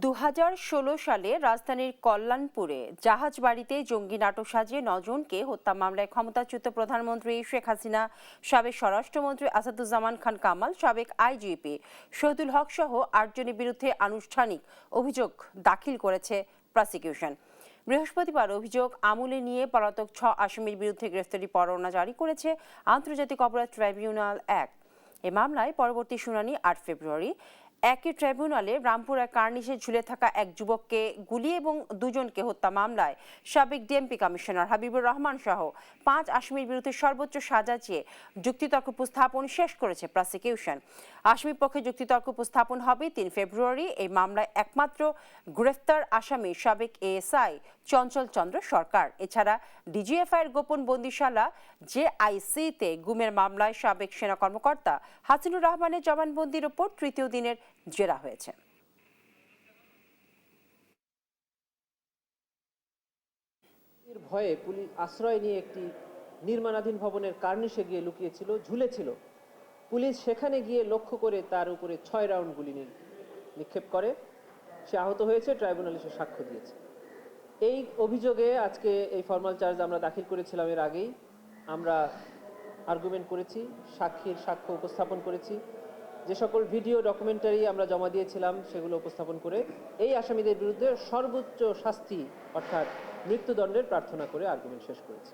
2016 সালে রাজধানীর কল্যাণপুরে জাহাজবাড়িতে জঙ্গি নাটক সাজিয়ে 9 জনকে হত্যা মামলায় ক্ষমতাচ্যুত প্রধানমন্ত্রী শেখ হাসিনা, সাবেক স্বরাষ্ট্রমন্ত্রী আসাদুজ্জামান খান কামাল, সাবেক আইজিপি শহীদুল হক সহ 8 জনের বিরুদ্ধে আনুষ্ঠানিক অভিযোগ দাখিল করেছে প্রসিকিউশন। বৃহস্পতিবার অভিযোগ আমলে নিয়ে পলাতক 6 আসামির বিরুদ্ধে গ্রেফতারি পরোয়ানা জারি করেছে আন্তর্জাতিক অপরাধ ট্রাইব্যুনাল 1। এ মামলায় পরবর্তী শুনানি 8 ফেব্রুয়ারি। একই ট্রাইব্যুনালে রামপুরা কার্নিশে ঝুলে থাকা এক যুবককে গুলি এবং 2 জনকে হত্যা মামলায় সাবেক ডিএমপি কমিশনার হাবিবুর রহমান সহ 5 আসামির বিরুদ্ধে সর্বোচ্চ সাজা চেয়ে যুক্তিতর্ক উপস্থাপন শেষ করেছে প্রসিকিউশন। আসামির পক্ষে যুক্তিতর্ক উপস্থাপন হবে 3 ফেব্রুয়ারি। এই মামলায় একমাত্র গ্রেফতার আসামি সাবেক এএসআই চঞ্চল চন্দ্র সরকার। এছাড়া ডিজিএফআইয়ের গোপন বন্দিশালা জেআইসিতে গুমের মামলায় সাবেক সেনা কর্মকর্তা হাসিনুর রহমানের জবানবন্দির ওপর তৃতীয় দিনের জেরা হয়েছে। ভয়ে পুলিশ আশ্রয় নিয়ে একটি নির্মাণাধীন ভবনের কার্নিশে গিয়ে লুকিয়েছিল, ঝুলেছিল। পুলিশ সেখানে গিয়ে লক্ষ্য করে তার উপরে 6 রাউন্ড গুলি নিক্ষেপ করে। সে আহত হয়েছে, ট্রাইব্যুনালে সে সাক্ষ্য দিয়েছে। এই অভিযোগে আজকে এই ফরমাল চার্জ আমরা দাখিল করেছিলাম। এর আগেই আমরা আর্গুমেন্ট করেছি, সাক্ষীর সাক্ষ্য উপস্থাপন করেছি। যে সকল ভিডিও ডকুমেন্টারি আমরা জমা দিয়েছিলাম সেগুলো উপস্থাপন করে এই আসামিদের বিরুদ্ধে সর্বোচ্চ শাস্তি অর্থাৎ মৃত্যুদণ্ডের প্রার্থনা করে আর্গুমেন্ট শেষ করেছি।